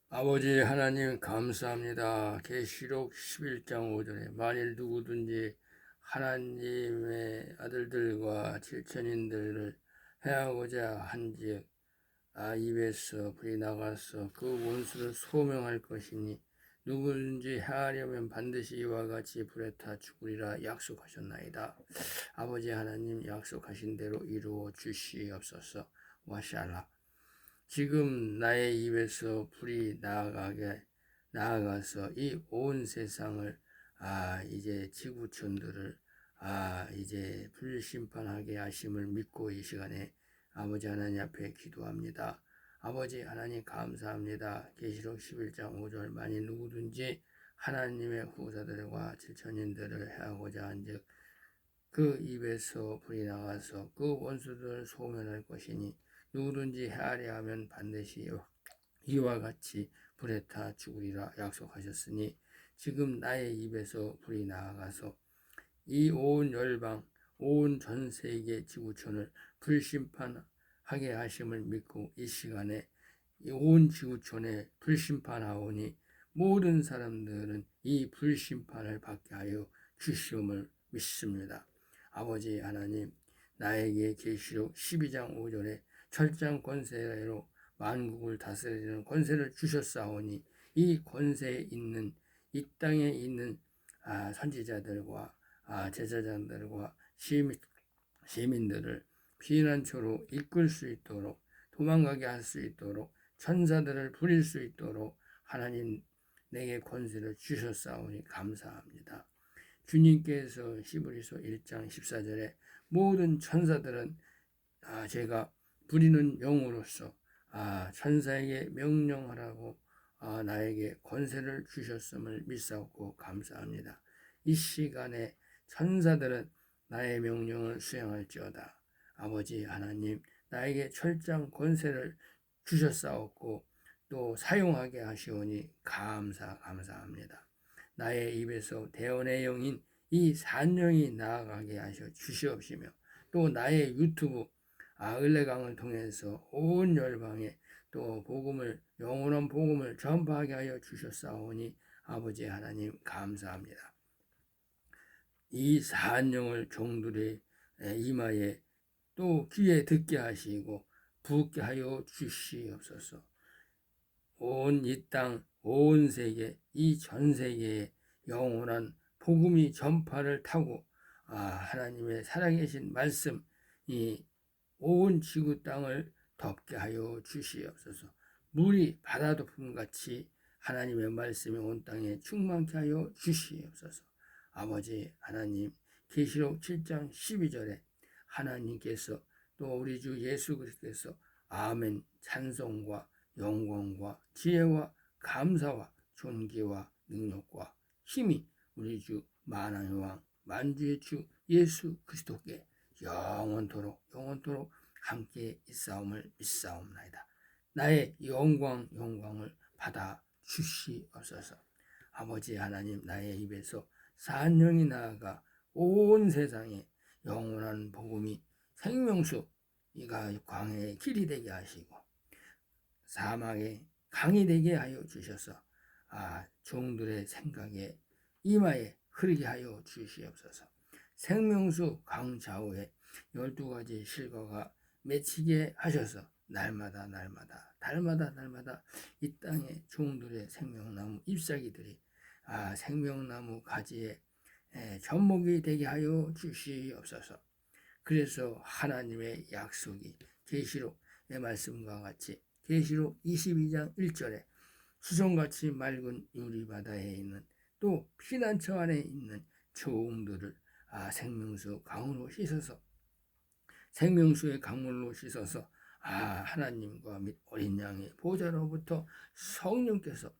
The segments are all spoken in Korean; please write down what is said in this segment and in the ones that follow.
아버지 하나님 감사합니다. 계시록 11장 5절에 만일 누구든지 하나님의 아들들과 질천인들을 해하고자 한즉 입에서 불이 나가서 그 원수를 소명할 것이니 누구든지 해하려면 반드시 이와 같이 불에 타 죽으리라 약속하셨나이다. 아버지 하나님 약속하신 대로 이루어 주시옵소서. 와샬라. 지금 나의 입에서 불이 나아가서 이 온 세상을 이제 지구촌들을 이제 불심판하게 하심을 믿고 이 시간에 아버지 하나님 앞에 기도합니다. 아버지 하나님 감사합니다. 계시록 11장 5절 만일 누구든지 하나님의 후사들과 질천인들을 해하고자 한즉 그 입에서 불이 나가서 그 원수들을 소멸할 것이니 누구든지 헤아려 하면 반드시 이와 같이 불에 타 죽으리라 약속하셨으니 지금 나의 입에서 불이 나가서 이 온 열방 온 전 세계 지구촌을 불심판하게 하심을 믿고 이 시간에 온 지구촌에 불심판하오니 모든 사람들은 이 불심판을 받게 하여 주시음을 믿습니다. 아버지 하나님, 나에게 계시록 12장 5절에 철장 권세로 만국을 다스리는 권세를 주셨사오니 이 권세에 있는 이 땅에 있는 선지자들과 제사장들과 시민들을 피난처로 이끌 수 있도록 도망가게 할 수 있도록 천사들을 부릴 수 있도록 하나님 내게 권세를 주셨사오니 감사합니다. 주님께서 히브리서 1장 14절에 모든 천사들은 제가 부리는 영으로서 천사에게 명령하라고 나에게 권세를 주셨음을 믿사옵고 감사합니다. 이 시간에 천사들은 나의 명령을 수행할지어다. 아버지 하나님 나에게 철장 권세를 주셨사옵고 또 사용하게 하시오니 감사합니다. 나의 입에서 대언의 영인 이 산영이 나아가게 하셔 주시옵시며 또 나의 유튜브 을레강을 통해서 온 열방에 또 영원한 복음을 전파하게 하여 주셨사오니 아버지 하나님 감사합니다. 이 산영을 종들의 이마에 또 귀에 듣게 하시고 붙게 하여 주시옵소서. 온 이 땅, 온 세계, 이 전 세계에 영원한 복음이 전파를 타고 하나님의 살아계신 말씀이 온 지구 땅을 덮게 하여 주시옵소서. 물이 바다 덮음같이 하나님의 말씀이 온 땅에 충만케 하여 주시옵소서. 아버지 하나님, 계시록 7장 12절에 하나님께서 또 우리 주 예수 그리스도께서 아멘 찬송과 영광과 지혜와 감사와 존귀와 능력과 힘이 우리 주 만왕의 왕 만주의 주 예수 그리스도께 영원토록 함께 있사옴을 믿사옵나이다. 나의 영광을 받아 주시옵소서. 아버지 하나님 나의 입에서 산령이 나아가 온 세상에 영원한 복음이 생명수 이가 광야의 길이 되게 하시고 사막의 강이 되게 하여 주셔서 종들의 생각에 이마에 흐르게 하여 주시옵소서. 생명수 강 좌우에 12가지 실과가 맺히게 하셔서 날마다 이 땅의 종들의 생명나무 잎사귀들이 생명나무 가지에 접목이 되게 하여 주시옵소서. 그래서 하나님의 약속이 계시록의 말씀과 같이 계시록 22장 1절에 수정같이 맑은 유리바다에 있는 또 피난처 안에 있는 종들을 생명수 강으로 씻어서 생명수의 강물로 씻어서 하나님과 및 어린 양의 보좌로부터 성령께서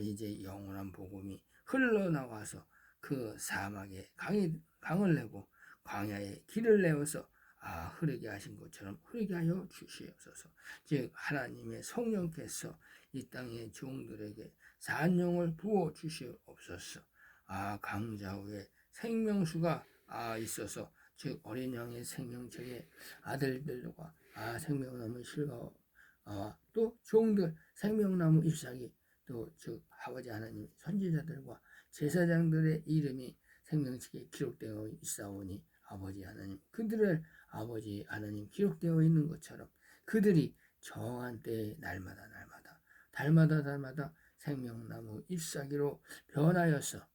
이제 영원한 복음이 흘러나와서 그 사막에 강을 내고 광야에 길을 내어서 흐르게 하신 것처럼 흐르게 하여 주시옵소서. 즉 하나님의 성령께서 이 땅의 종들에게 산령을 부어 주시옵소서. 강좌우에 생명수가 있어서 즉 어린 양의 생명체의 아들들과 생명나무 실과 또 종들 생명나무 잎사귀 또 즉 아버지 하나님 선지자들과 제사장들의 이름이 생명책에 기록되어 있사오니 아버지 하나님 그들을 아버지 하나님 기록되어 있는 것처럼 그들이 정한 때에 날마다 생명나무 잎사귀로 변하여서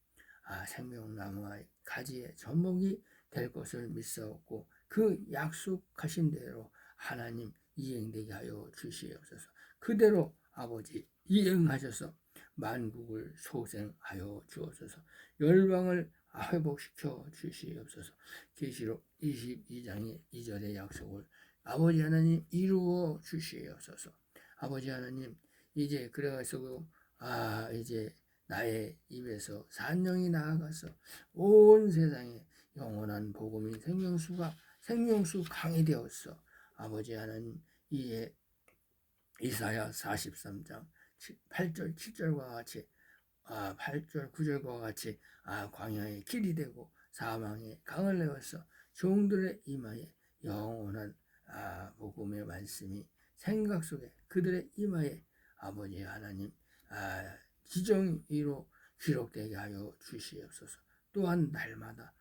생명나무의 가지의 접목이 될 것을 믿사옵고 그 약속하신 대로 하나님 이행되게 하여 주시옵소서. 그대로 아버지 이행하셔서 만국을 소생하여 주옵소서. 열방을 회복시켜 주시옵소서. 계시록 22장의 2절의 약속을 아버지 하나님 이루어 주시옵소서. 아버지 하나님 이제 그래가지고 이제 나의 입에서 산령이 나아가서 온 세상에 영원한 복음인 생명수 강이 되었어. 아버지 하나님 이에 이사야 43장 8절 7절과 같이 8절 9절과 같이 광야의 길이 되고 사망의 강을 내어서 종들의 이마에 영원한 복음의 말씀이 생각 속에 그들의 이마에 아버지 하나님 지정의로 기록되게 하여 주시옵소서. 또한 날마다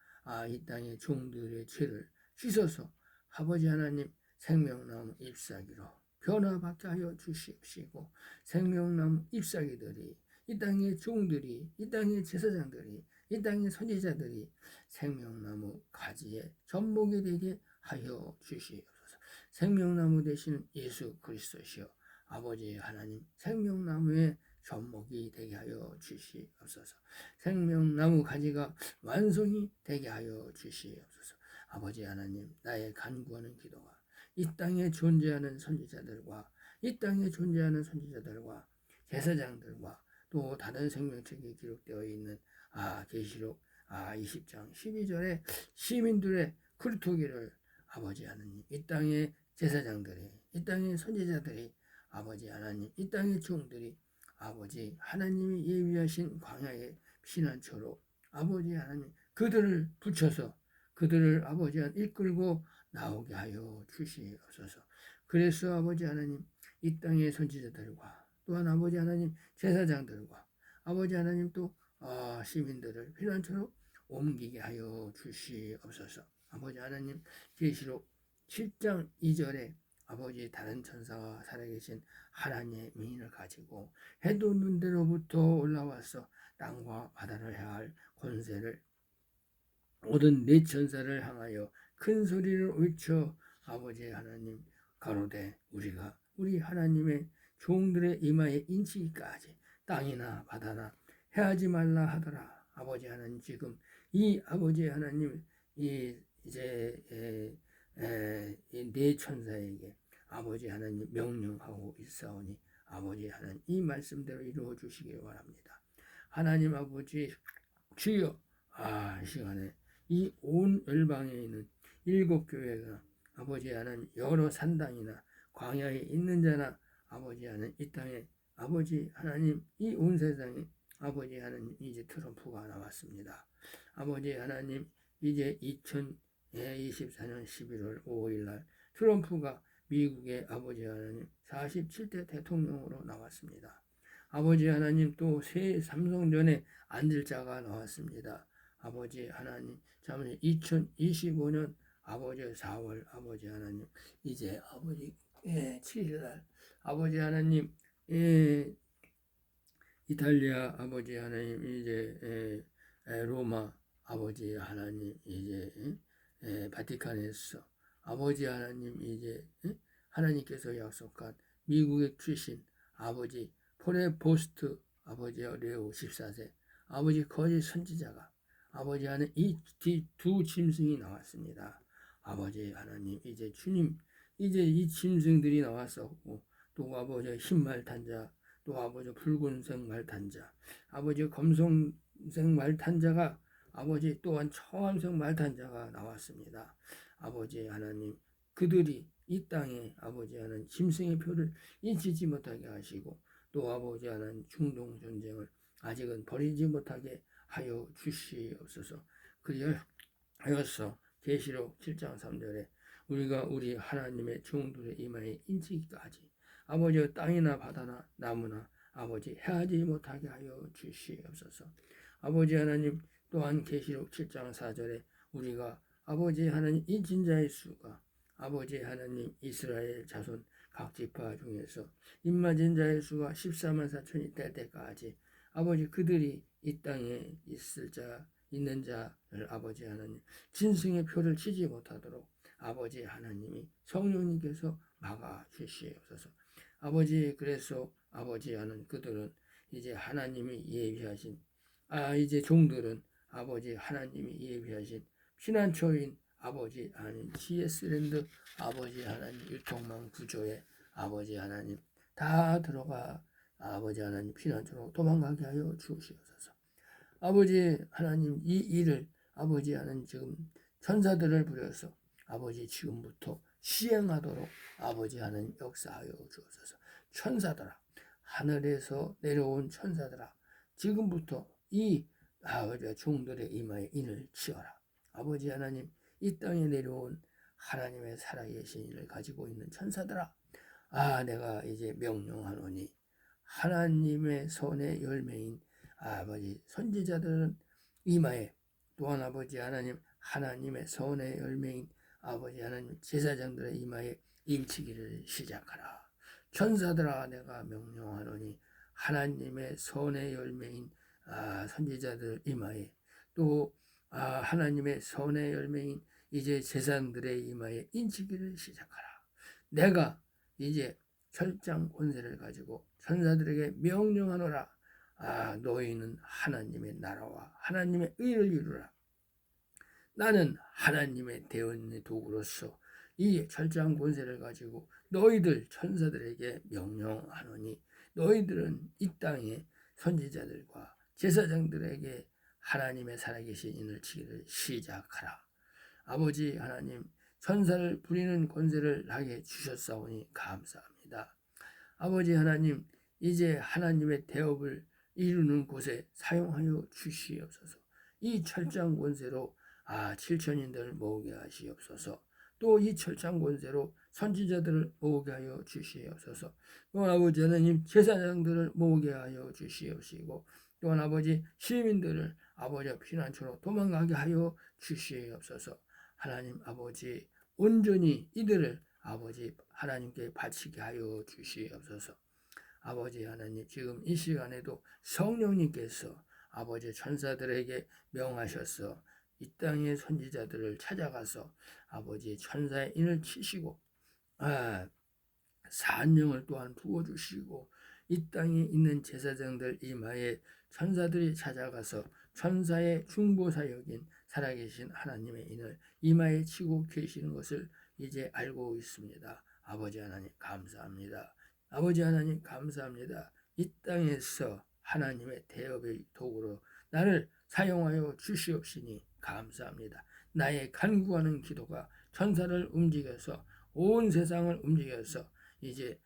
이 땅의 종들의 죄를 씻어서 아버지 하나님 생명나무 잎사귀로 변화받게 하여 주시옵시고 생명나무 잎사귀들이 이 땅의 종들이 이 땅의 제사장들이 이 땅의 선지자들이 생명나무 가지에 접목이 되게 하여 주시옵소서. 생명나무 되시는 예수 그리스도시여 아버지 하나님 생명나무의 접목이 되게 하여 주시옵소서. 생명나무 가지가 완성이 되게 하여 주시옵소서. 아버지 하나님 나의 간구하는 기도가 이 땅에 존재하는 선지자들과 제사장들과 또 다른 생명책에 기록되어 있는 계시록 20장 12절에 시민들의 크루토기를 아버지 하나님 이 땅의 제사장들이 이 땅의 선지자들이 아버지 하나님 이 땅의 종들이 아버지 하나님이 예비하신 광야의 피난처로 아버지 하나님 그들을 붙여서 그들을 아버지 하나님 이끌고 나오게 하여 주시옵소서. 그래서 아버지 하나님 이 땅의 선지자들과 또한 아버지 하나님 제사장들과 아버지 하나님 또 시민들을 피난처로 옮기게 하여 주시옵소서. 아버지 하나님 계시록 7장 2절에 아버지 다른 천사가 살아계신 하나님의 민을 가지고 해도 눈대로부터 올라와서 땅과 바다를 향할 권세를 모든 네 천사를 향하여 큰 소리를 외쳐 아버지 하나님 가로되 우리가 우리 하나님의 종들의 이마에 인치기까지 땅이나 바다나 해하지 말라 하더라. 아버지 하나님 지금 이 아버지 하나님 이제 네 천사에게 아버지 하나님 명령하고 있사오니 아버지 하나님 이 말씀대로 이루어 주시기 바랍니다. 하나님 아버지 주여 이 시간에 이 온 열방에 있는 7교회가 아버지 하나님 여러 산당이나 광야에 있는 자나 아버지 하나님 이 땅에 아버지 하나님 이 온 세상에 아버지 하나님 이제 트럼프가 나왔습니다. 아버지 하나님 이제 2024년 11월 5일 날 트럼프가 미국의 아버지 하나님 47대 대통령으로 나왔습니다. 아버지 하나님 또 새 삼성전에 앉을 자가 나왔습니다. 아버지 하나님 잠시 2025년 아버지 4월 아버지 하나님 이제 아버지 7일날 아버지 하나님 이탈리아 아버지 하나님 이제 로마 아버지 하나님 이제 바티칸에서 아버지 하나님 이제 하나님께서 약속한 미국에 주신 아버지 포레포스트 아버지 레오 14세 아버지 거짓 선지자가 아버지 하나님 이 두 짐승이 나왔습니다. 아버지 하나님 이제 주님 이제 이 짐승들이 나왔었고 또 아버지 흰말 탄자 또 아버지 붉은색 말 탄자 아버지 검정색 말 탄자가 아버지 또한 청암색 말 탄자가 나왔습니다. 아버지 하나님 그들이 이 땅에 아버지 하나님 짐승의 표를 인치지 못하게 하시고 또 아버지 하나님 중동 전쟁을 아직은 버리지 못하게 하여 주시옵소서. 그리하여서 계시록 7장 3절에 우리가 우리 하나님의 종들의 이마에 인치기까지 아버지 땅이나 바다나 나무나 아버지 해하지 못하게 하여 주시옵소서. 아버지 하나님 또한 계시록 7장 4절에 우리가 아버지 하나님 이 진자의 수가 아버지 하나님 이스라엘 자손 각 지파 중에서 입맞은 자의 수가 14만 4천이 될 때까지 아버지 그들이 이 땅에 있는 자를 아버지 하나님 진승의 표를 치지 못하도록 아버지 하나님이 성령님께서 막아 주시옵소서. 아버지 그래서 아버지 하는 그들은 이제 하나님이 예비하신 이제 종들은 아버지 하나님이 예비하신 피난처인 아버지 하나님 GS랜드 아버지 하나님 유통망 구조에 아버지 하나님 다 들어가 아버지 하나님 피난처로 도망가게 하여 주시옵소서. 아버지 하나님 이 일을 아버지 하나님 지금 천사들을 부려서 아버지 지금부터 시행하도록 아버지 하나님 역사하여 주옵소서. 천사들아 하늘에서 내려온 천사들아 지금부터 이 아버지 종들의 이마에 인을 치어라. 아버지 하나님 이 땅에 내려온 하나님의 살아계신 일을 가지고 있는 천사들아 내가 이제 명령하노니 하나님의 선의 열매인 아버지 선지자들은 이마에 또한 아버지 하나님 하나님의 선의 열매인 아버지 하나님 제사장들의 이마에 임치기를 시작하라. 천사들아 내가 명령하노니 하나님의 선의 열매인 선지자들 이마에 또 하나님의 선의 열매인 이제 제사장들의 이마에 인치기를 시작하라. 내가 이제 철장 권세를 가지고 천사들에게 명령하노라. 너희는 하나님의 나라와 하나님의 의를 이루라. 나는 하나님의 대언의 도구로서 이 철저한 권세를 가지고 너희들 천사들에게 명령하노니 너희들은 이 땅의 선지자들과 제사장들에게 하나님의 살아계신 인을 치기를 시작하라. 아버지 하나님 천사를 부리는 권세를 나게 주셨사오니 감사합니다. 아버지 하나님 이제 하나님의 대업을 이루는 곳에 사용하여 주시옵소서. 이 철장 권세로 7천인들을 모으게 하시옵소서. 또 이 철장 권세로 선지자들을 모으게 하여 주시옵소서. 또한 아버지 하나님 제사장들을 모으게 하여 주시옵시고 또한 아버지 시민들을 아버지 피난처로 도망가게 하여 주시옵소서. 하나님 아버지 온전히 이들을 아버지 하나님께 바치게 하여 주시옵소서. 아버지 하나님 지금 이 시간에도 성령님께서 아버지 천사들에게 명하셔서 이 땅의 선지자들을 찾아가서 아버지 천사의 인을 치시고 산령을 또한 부어주시고 이 땅에 있는 제사장들 이마에 천사들이 찾아가서 천사의 중보사역인 살아계신 하나님의 인을 이마에 치고 계시는 것을 이제 알고 있습니다. 아버지 하나님 감사합니다. 아버지 하나님 감사합니다. 이 땅에서 하나님의 대업의 도구로 나를 사용하여 주시옵시니 감사합니다. 나의 간구하는 기도가 천사를 움직여서 온 세상을 움직여서 이제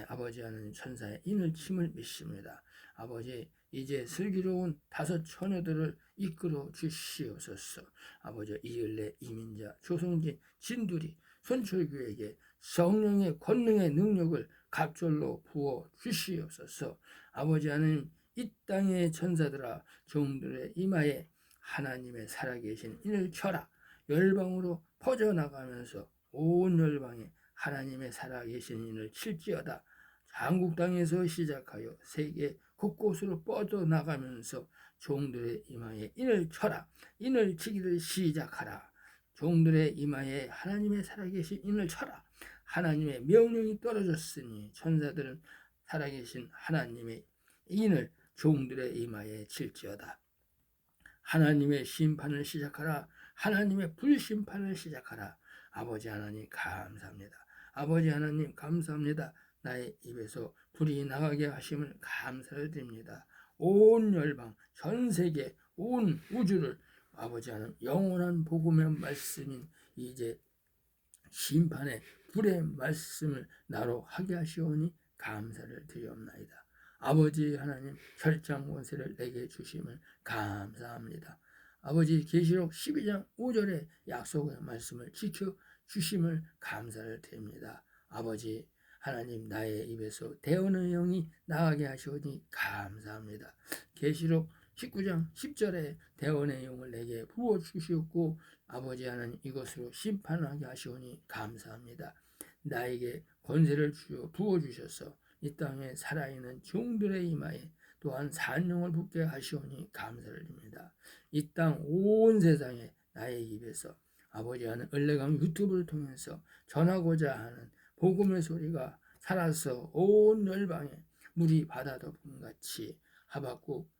아버지 하나님 천사의 인을 침을 믿습니다. 아버지 이제 슬기로운 5 처녀들을 이끌어 주시옵소서. 아버지 이을레 이민자 조성진 진두리 손철규에게 성령의 권능의 능력을 갑절로 부어 주시옵소서. 아버지 하나님 이 땅의 천사들아 종들의 이마에 하나님의 살아계신 인을 쳐라. 열방으로 퍼져나가면서 온 열방에 하나님의 살아계신 인을 칠지어다. 한국 땅에서 시작하여 세계 곳곳으로 뻗어나가면서 종들의 이마에 인을 쳐라. 인을 치기를 시작하라. 종들의 이마에 하나님의 살아계신 인을 쳐라. 하나님의 명령이 떨어졌으니 천사들은 살아계신 하나님의 인을 종들의 이마에 칠지어다. 하나님의 심판을 시작하라. 하나님의 불심판을 시작하라. 아버지 하나님 감사합니다. 아버지 하나님 감사합니다. 나의 입에서 불이 나가게 하심을 감사를 드립니다. 온 열방 전 세계 온 우주를 아버지 하나님 영원한 복음의 말씀인 이제 심판의 불의 말씀을 나로 하게 하시오니 감사를 드리옵나이다. 아버지 하나님 철장 권세를 내게 주심을 감사합니다. 아버지 계시록 12장 5절의 약속의 말씀을 지켜 주심을 감사를 드립니다. 아버지 하나님 나의 입에서 대언의 영이 나가게 하시오니 감사합니다. 계시록 19장 10절에 대언의 영을 내게 부어주시옵고 아버지 하나님 이것으로 심판하게 하시오니 감사합니다. 나에게 권세를 부어주셔서 이 땅에 살아있는 종들의 이마에 또한 산령을 붙게 하시오니 감사를 드립니다. 이 땅 온 세상에 나의 입에서 아버지 하는 을레강 유튜브를 통해서 전하고자 하는 복음의 소리가 살아서 온 열방에 물이 바다 덮음 같이 하박국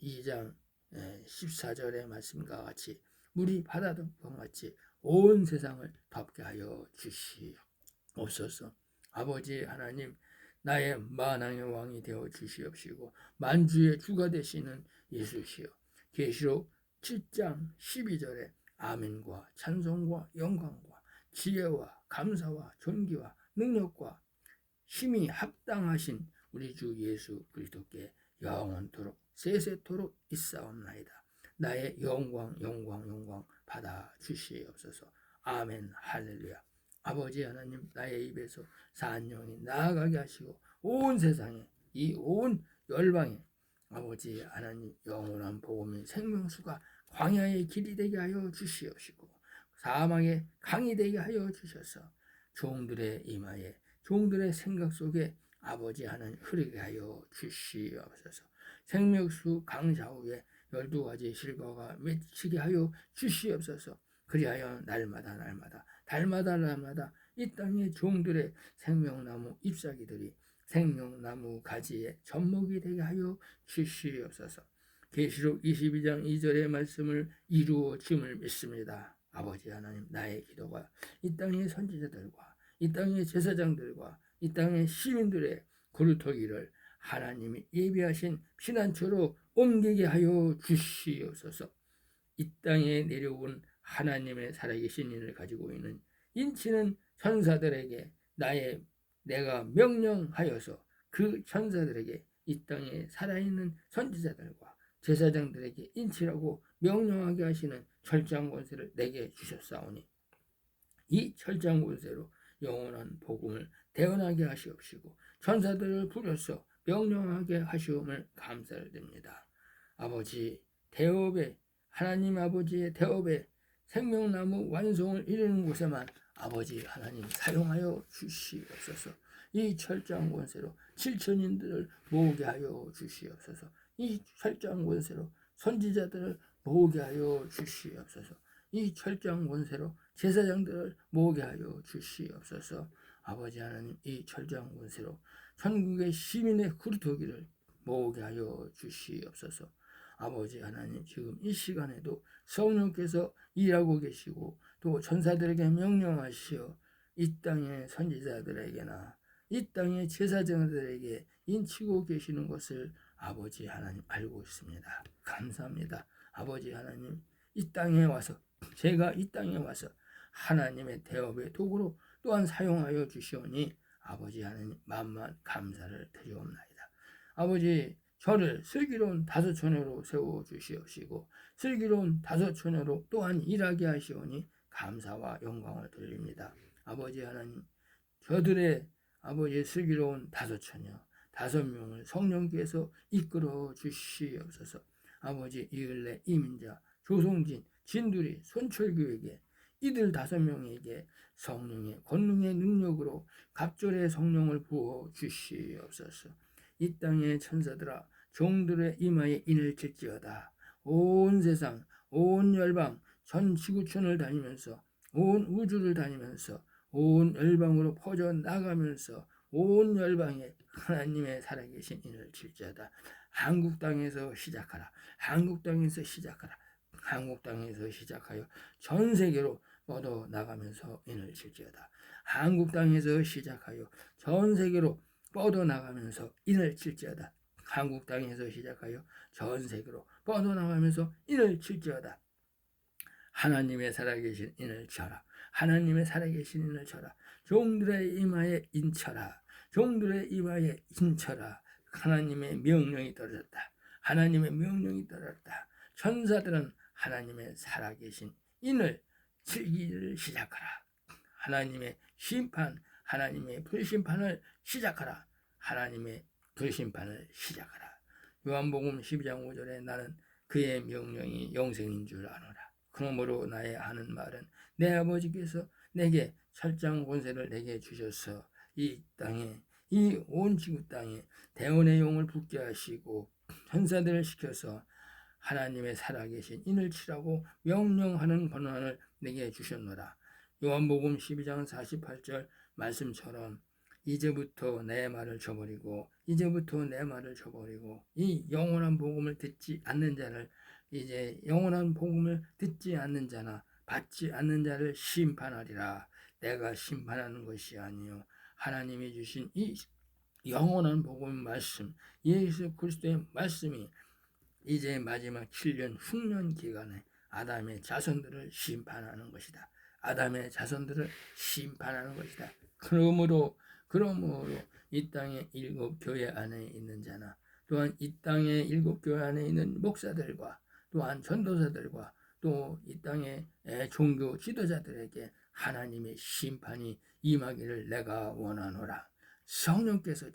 2장 14절의 말씀과 같이 물이 바다 덮음 같이 온 세상을 덮게 하여 주시옵소서. 아버지 하나님 나의 만왕의 왕이 되어 주시옵시고 만주의 주가 되시는 예수시여 계시록 7장 12절에 아멘과 찬송과 영광과 지혜와 감사와 존귀와 능력과 힘이 합당하신 우리 주 예수 그리스도께 영원토록 세세토록 있사옵나이다. 나의 영광 받아 주시옵소서. 아멘 할렐루야. 아버지 하나님 나의 입에서 산령이 나아가게 하시고 온 세상에 이 온 열방에 아버지 하나님 영원한 복음의 생명수가 광야의 길이 되게 하여 주시옵시고 사망의 강이 되게 하여 주셔서 종들의 이마에 종들의 생각 속에 아버지 하나님 흐르게 하여 주시옵소서. 생명수 강좌우에 12가지 실과가 맺히게 하여 주시옵소서. 그리하여 날마다 달마다 이 땅의 종들의 생명나무 잎사귀들이 생명나무 가지에 젖먹이 되게 하여 주시옵소서. 계시록 22장 2절의 말씀을 이루어짐을 믿습니다. 아버지 하나님 나의 기도가 이 땅의 선지자들과 이 땅의 제사장들과 이 땅의 시민들의 그루터기를 하나님이 예비하신 피난처로 옮기게 하여 주시옵소서. 이 땅에 내려온 하나님의 살아계신 인을 가지고 있는 인치는 천사들에게 내가 명령하여서 그 천사들에게 이 땅에 살아있는 선지자들과 제사장들에게 인치라고 명령하게 하시는 철장 권세를 내게 주셨사오니 이 철장 권세로 영원한 복음을 대언하게 하시옵시고 천사들을 부려서 명령하게 하시옵을 감사를 드립니다. 아버지 대업에 하나님 아버지의 대업에 생명나무 완성을 이루는 곳에만 아버지 하나님 사용하여 주시옵소서. 이 철장 권세로 7천인들을 모으게 하여 주시옵소서. 이 철장 권세로 선지자들을 모으게 하여 주시옵소서. 이 철장 권세로 제사장들을 모으게 하여 주시옵소서. 아버지 하나님 이 철장 권세로 천국의 시민의 그루터기를 모으게 하여 주시옵소서. 아버지 하나님 지금 이 시간에도 성령께서 일하고 계시고 또 천사들에게 명령하시어 이 땅의 선지자들에게나 이 땅의 제사장들에게 인치고 계시는 것을 아버지 하나님 알고 있습니다. 감사합니다. 아버지 하나님 이 땅에 와서 제가 이 땅에 와서 하나님의 대업의 도구로 또한 사용하여 주시오니 아버지 하나님 만만 감사를 드리옵나이다. 아버지 저를 슬기로운 다섯처녀로 세워주시옵시고 슬기로운 다섯처녀로 또한 일하게 하시오니 감사와 영광을 드립니다. 아버지 하나님 저들의 아버지 슬기로운 다섯처녀 5명을 성령께서 이끌어 주시옵소서. 아버지 이을레 이민자 조송진 진두리 손철교에게 이들 5명에게 성령의 권능의 능력으로 갑절의 성령을 부어 주시옵소서. 이 땅의 천사들아 종들의 이마에 인을 칠지어다. 온 세상 온 열방 전 지구촌을 다니면서 온 우주를 다니면서 온 열방으로 퍼져나가면서 온 열방에 하나님의 살아계신 인을 칠지어다. 한국 땅에서 시작하라. 한국 땅에서 시작하라. 한국 땅에서 시작하여 전 세계로 뻗어나가면서 인을 칠지어다. 한국 땅에서 시작하여 전 세계로 뻗어나가면서 인을 칠지어다. 한국 땅에서 시작하여 전 세계로 뻗어나가면서 인을 칠지어다. 하나님의 살아계신 인을 쳐라. 하나님의 살아계신 인을 쳐라. 종들의 이마에 인쳐라. 종들의 이마에 인쳐라. 하나님의 명령이 떨어졌다. 하나님의 명령이 떨어졌다. 천사들은 하나님의 살아계신 인을 치기를 시작하라. 하나님의 심판, 하나님의 불심판을 시작하라. 하나님의 불심판을 시작하라. 요한복음 12장 5절에 나는 그의 명령이 영생인 줄 아노라. 그러므로 나의 하는 말은 내 아버지께서 내게 철장 권세를 내게 주셔서 이 땅에 이 온 지구 땅에 대원의 용을 붙게 하시고 천사들을 시켜서 하나님의 살아계신 인을 치라고 명령하는 권한을 내게 주셨노라. 요한복음 12장 48절 말씀처럼 이제부터 내 말을 저버리고 이 영원한 복음을 듣지 않는 자를 이제 영원한 복음을 듣지 않는 자나 받지 않는 자를 심판하리라. 내가 심판하는 것이 아니요 하나님이 주신 이 영원한 복음 말씀 예수 그리스도의 말씀이 이제 마지막 7년 흉년 기간에 아담의 자손들을 심판하는 것이다. 아담의 자손들을 심판하는 것이다. 그러므로 이 땅의 7교회 안에 있는 자나 또한 이 땅의 7교회 안에 있는 목사들과 또한 전도사들과 또 이 땅의 종교 지도자들에게 하나님의 심판이 임하기를 내가 원하노라. 성령께서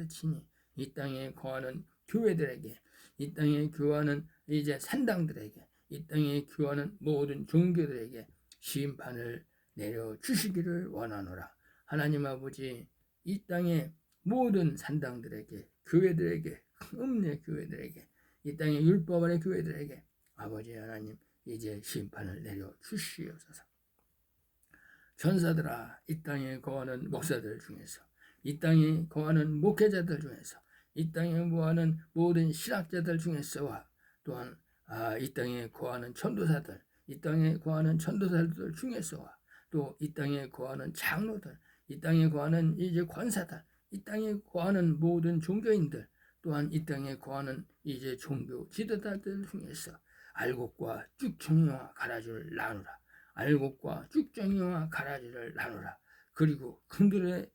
친히 이 땅에 거하는 교회들에게 이 땅에 교하는 이제 산당들에게 이 땅에 교하는 모든 종교들에게 심판을 내려 주시기를 원하노라. 하나님 아버지 이 땅의 모든 산당들에게 교회들에게 음녀 교회들에게 이 땅의 율법 아래 교회들에게 아버지 하나님 이제 심판을 내려 주시옵소서. 전사들아 이 땅에 거하는 목사들 중에서 이 땅에 거하는 목회자들 중에서 이 땅에 거하는 모든 신학자들 중에서와 또한 이 땅에 거하는 전도사들 이 땅에 거하는 전도사들 중에서와 또 이 땅에 거하는 장로들 이 땅에 거하는 이제 권사들 이 땅에 거하는 모든 종교인들 또한 이 땅에 거하는 이제 종교 지도자들 중에서 알곡과 쭉정이와 가라지를 나누라. 알곡과 쭉정이와 가라지를 나누라. 그리고 그들의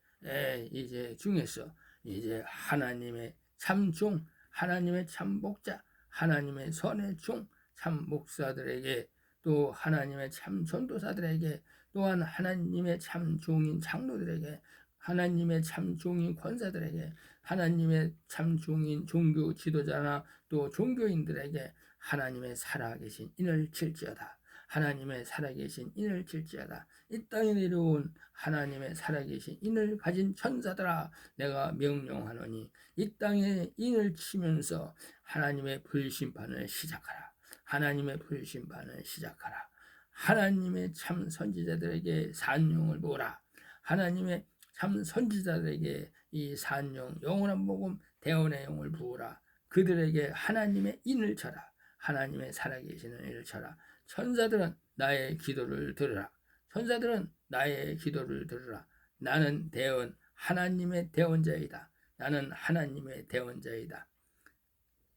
이제 중에서 이제 하나님의 참종, 하나님의 참목자, 하나님의 선의 종, 참 목사들에게 또 하나님의 참 전도사들에게 또한 하나님의 참 종인 장로들에게 하나님의 참 종인 권사들에게 하나님의 참 종인 종교 지도자나 또 종교인들에게 하나님의 살아계신 인을 칠지어다. 하나님의 살아계신 인을 칠지어다. 이 땅에 내려온 하나님의 살아계신 인을 가진 천사들아 내가 명령하노니 이 땅에 인을 치면서 하나님의 불심판을 시작하라. 하나님의 불심판을 시작하라. 하나님의 참 선지자들에게 산용을 보라. 하나님의 참 선지자들에게 이 산용 영원한 복음 대언의 영을 부으라. 그들에게 하나님의 인을 쳐라. 하나님의 살아계시는 인을 쳐라. 천사들은 나의 기도를 들으라. 천사들은 나의 기도를 들으라. 나는 대언 하나님의 대언자이다. 나는 하나님의 대언자이다.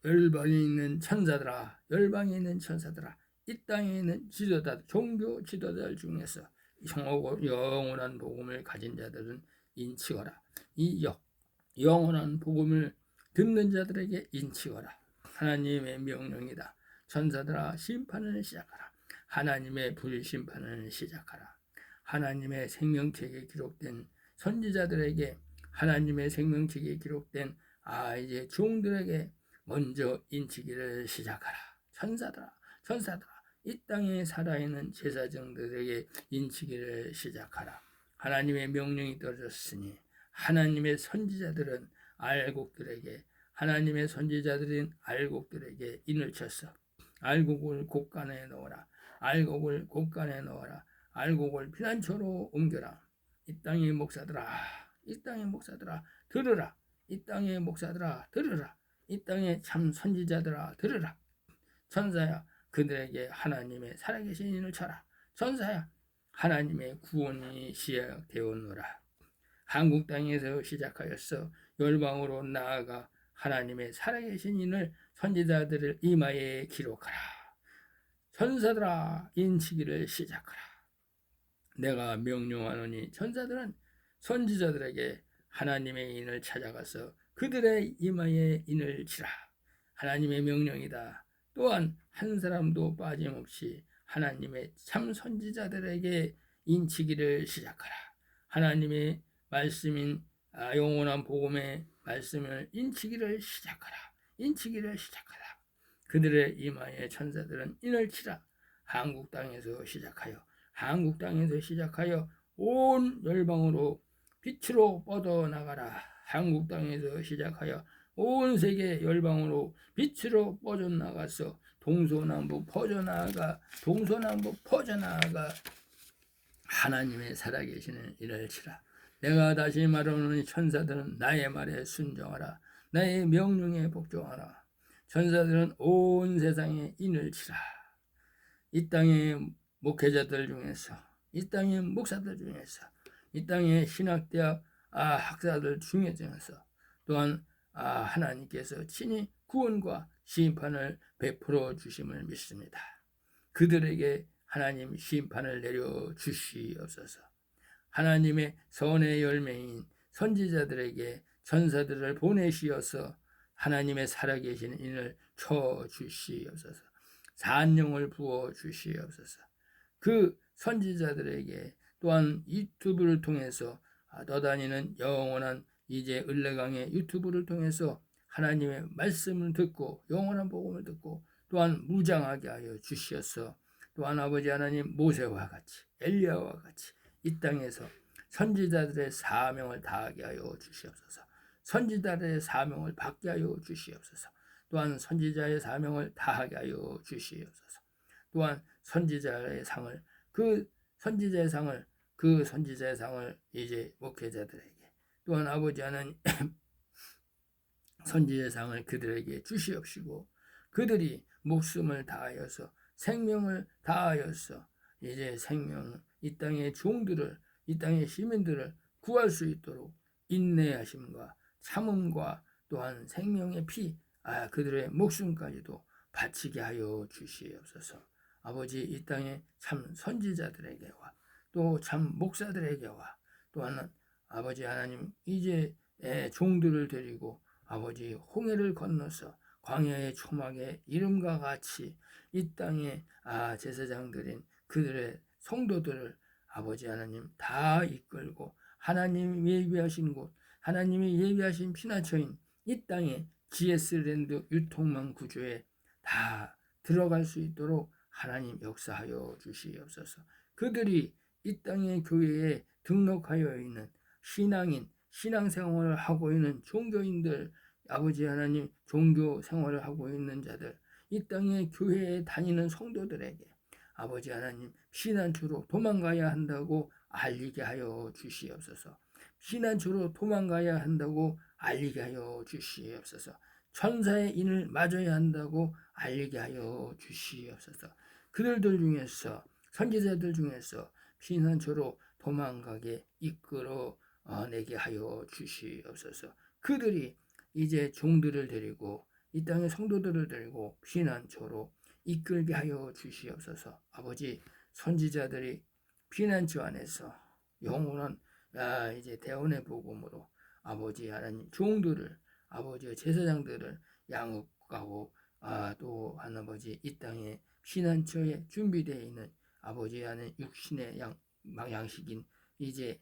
열방에 있는 천사들아, 열방에 있는 천사들아, 이 땅에 있는 지도자, 종교 지도자들 중에서 영원한 복음을 가진 자들은 인치거라. 이 영원한 복음을 듣는 자들에게 인치거라. 하나님의 명령이다. 천사들아 심판을 시작하라. 하나님의 불심판을 시작하라. 하나님의 생명책에 기록된 선지자들에게 하나님의 생명책에 기록된 이제 종들에게 먼저 인치기를 시작하라. 천사들아 이 땅에 살아있는 제사장들에게 인치기를 시작하라. 하나님의 명령이 떨어졌으니 하나님의 선지자들은 알곡들에게 하나님의 선지자들인 알곡들에게 인을 쳤어. 알곡을 곳간에 넣어라. 알곡을 곳간에 넣어라. 알곡을 피난처로 옮겨라. 이 땅의 목사들아 들으라. 이 땅의 목사들아 들으라. 이 땅의 참 선지자들아 들으라. 천사야 그들에게 하나님의 살아계신 인을 쳐라. 천사야 하나님의 구원이 시작되었노라. 한국 땅에서 시작하였어 열방으로 나아가 하나님의 살아계신 인을 선지자들을 이마에 기록하라. 천사들아 인치기를 시작하라. 내가 명령하노니 천사들은 선지자들에게 하나님의 인을 찾아가서 그들의 이마에 인을 치라. 하나님의 명령이다. 또한 한 사람도 빠짐없이 하나님의 참 선지자들에게 인치기를 시작하라. 하나님의 말씀인 영원한 복음의 말씀을 인치기를 시작하라. 인치기를 시작하라. 그들의 이마에 천사들은 인을 치라. 한국 땅에서 시작하여 온 열방으로 빛으로 뻗어나가라. 한국 땅에서 시작하여 온 세계 열방으로 빛으로 뻗어나가서 동서남북 퍼져나가 하나님의 살아계시는 일을 치라. 내가 다시 말하노니 천사들은 나의 말에 순종하라. 나의 명령에 복종하라. 천사들은 온 세상에 인을 치라. 이 땅의 목회자들 중에서, 이 땅의 목사들 중에서, 이 땅의 신학대학 학사들 중에서 또한 하나님께서 친히 구원과 심판을 베풀어 주심을 믿습니다. 그들에게 하나님 심판을 내려 주시옵소서. 하나님의 선의 열매인 선지자들에게 천사들을 보내시어서 하나님의 살아계신 인을 쳐 주시옵소서. 산령을 부어 주시옵소서. 그 선지자들에게 또한 유튜브를 통해서 떠다니는 영원한 이제 을레강의 유튜브를 통해서 하나님의 말씀을 듣고 영원한 복음을 듣고 또한 무장하게 하여 주시어서 또한 아버지 하나님 모세와 같이 엘리야와 같이 이 땅에서 선지자들의 사명을 다하게 하여 주시옵소서. 선지자들의 사명을 받게 하여 주시옵소서. 또한 선지자의 사명을 다하게 하여 주시옵소서. 또한 선지자의 상을 그 선지자의 상을 이제 목회자들에게 또한 아버지 하나님 선지자의 상을 그들에게 주시옵시고 그들이 목숨을 다하여서 생명을 다하여서 이제 이 땅의 종들을 이 땅의 시민들을 구할 수 있도록 인내하심과 참음과 또한 생명의 피 그들의 목숨까지도 바치게 하여 주시옵소서. 아버지 이 땅의 참 선지자들에게와 또 참 목사들에게와 또한 아버지 하나님 이제 종들을 데리고 아버지 홍해를 건너서 광야의 초막의 이름과 같이 이 땅의 제사장들인 그들의 성도들을 아버지 하나님 다 이끌고 하나님이 예비하신 곳 하나님이 예비하신 피난처인 이 땅의 GS랜드 유통망 구조에 다 들어갈 수 있도록 하나님 역사하여 주시옵소서. 그들이 이 땅의 교회에 등록하여 있는 신앙생활을 하고 있는 종교인들 아버지 하나님 종교 생활을 하고 있는 자들 이 땅의 교회에 다니는 성도들에게 아버지 하나님 피난처로 도망가야 한다고 알리게 하여 주시옵소서. 피난처로 도망가야 한다고 알리게 하여 주시옵소서. 천사의 인을 맞아야 한다고 알리게 하여 주시옵소서. 그들들 중에서 선지자들 중에서 피난처로 도망가게 이끌어 내게 하여 주시옵소서. 그들이 이제 종들을 데리고 이 땅의 성도들을 데리고 피난처로 이끌게 하여 주시옵소서. 아버지 선지자들이 피난처 안에서 영원한 이제 대원의 복음으로 아버지 하나님 종들을 아버지 제사장들을 양육하고 또 아버지 이 땅에 피난처에 준비되어 있는 아버지 하나님 육신의 양식인 이제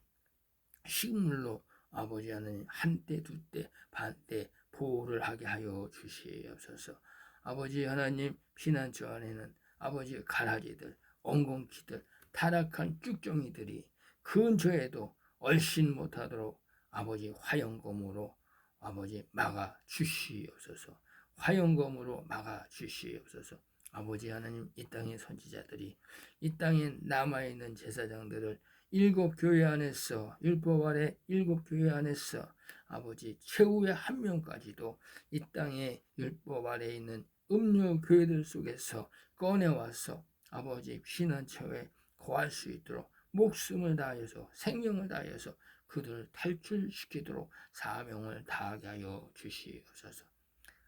식물로 아버지 하나님 한때 두때 반때 보호를 하게 하여 주시옵소서. 아버지 하나님 피난처 안에는 아버지 가라지들 엉겅퀴들 타락한 쭉정이들이 근처에도 얼씬 못하도록 아버지 화영검으로 아버지 막아 주시옵소서. 화영검으로 막아 주시옵소서. 아버지 하나님 이 땅의 선지자들이 이 땅에 남아있는 제사장들을 일곱 교회 안에서 율법 아래 일곱 교회 안에서 아버지 최후의 한 명까지도 이 땅의 율법 아래 있는 음료 교회들 속에서 꺼내와서 아버지 피난처에 거할 수 있도록 목숨을 다해서 생명을 다해서 그들을 탈출시키도록 사명을 다하게 하여 주시옵소서.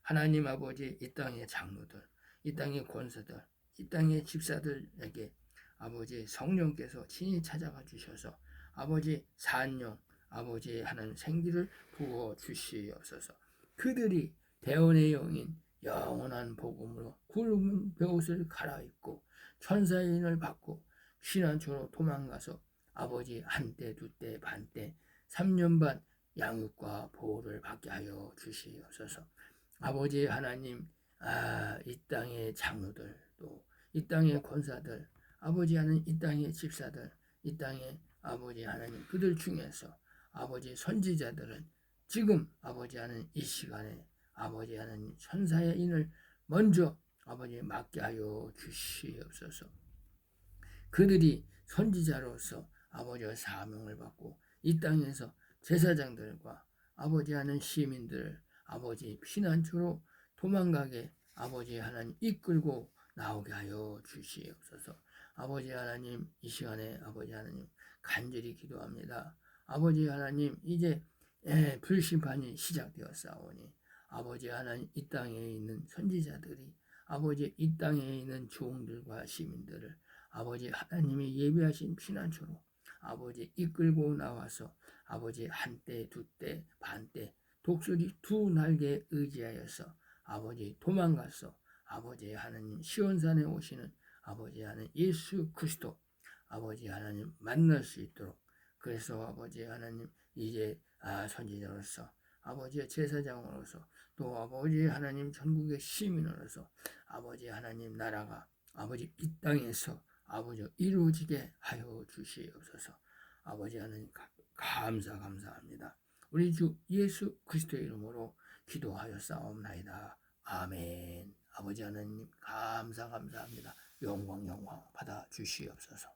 하나님 아버지 이 땅의 장로들 이 땅의 권사들 이 땅의 집사들에게 아버지 성령께서 친히 찾아가 주셔서 아버지 산령 아버지 하는 생기를 부어 주시옵소서. 그들이 대원의 영인 영원한 복음으로 굵은 베옷을 갈아입고 천사의 인을 받고 피난처로 도망가서 아버지 한때 두때 반때 3년 반 양육과 보호를 받게 하여 주시옵소서. 아버지 하나님, 이 땅의 장로들, 또 이 땅의 권사들, 아버지 하는 이 땅의 집사들, 이 땅의 아버지 하나님 그들 중에서 아버지 선지자들은 지금 아버지 하는 이 시간에 아버지 하는 천사의 인을 먼저 아버지 맡게 하여 주시옵소서. 그들이 선지자로서 아버지의 사명을 받고 이 땅에서 제사장들과 아버지 하는 시민들을 아버지 피난처로 도망가게 아버지 하나님 이끌고 나오게 하여 주시옵소서. 아버지 하나님, 이 시간에 아버지 하나님 간절히 기도합니다. 아버지 하나님, 이제 불심판이 시작되었사오니 아버지 하나님, 이 땅에 있는 선지자들이 아버지 이 땅에 있는 종들과 시민들을 아버지 하나님이 예비하신 피난처로 아버지 이끌고 나와서 아버지 한때 두때 반때 독수리 두 날개에 의지하여서 아버지 도망가서 아버지 하나님 시온산에 오시는 아버지 하나님 예수 그리스도 아버지 하나님 만날 수 있도록, 그래서 아버지 하나님 이제 선지자로서 아버지의 제사장으로서 또 아버지 하나님 전국의 시민으로서 아버지 하나님 나라가 아버지 이 땅에서 아버지 이루어지게 하여 주시옵소서. 아버지 하나님 감사합니다. 우리 주 예수 그리스도의 이름으로 기도하여 싸움나이다. 아멘. 아버지 하나님 감사합니다. 영광 받아 주시옵소서.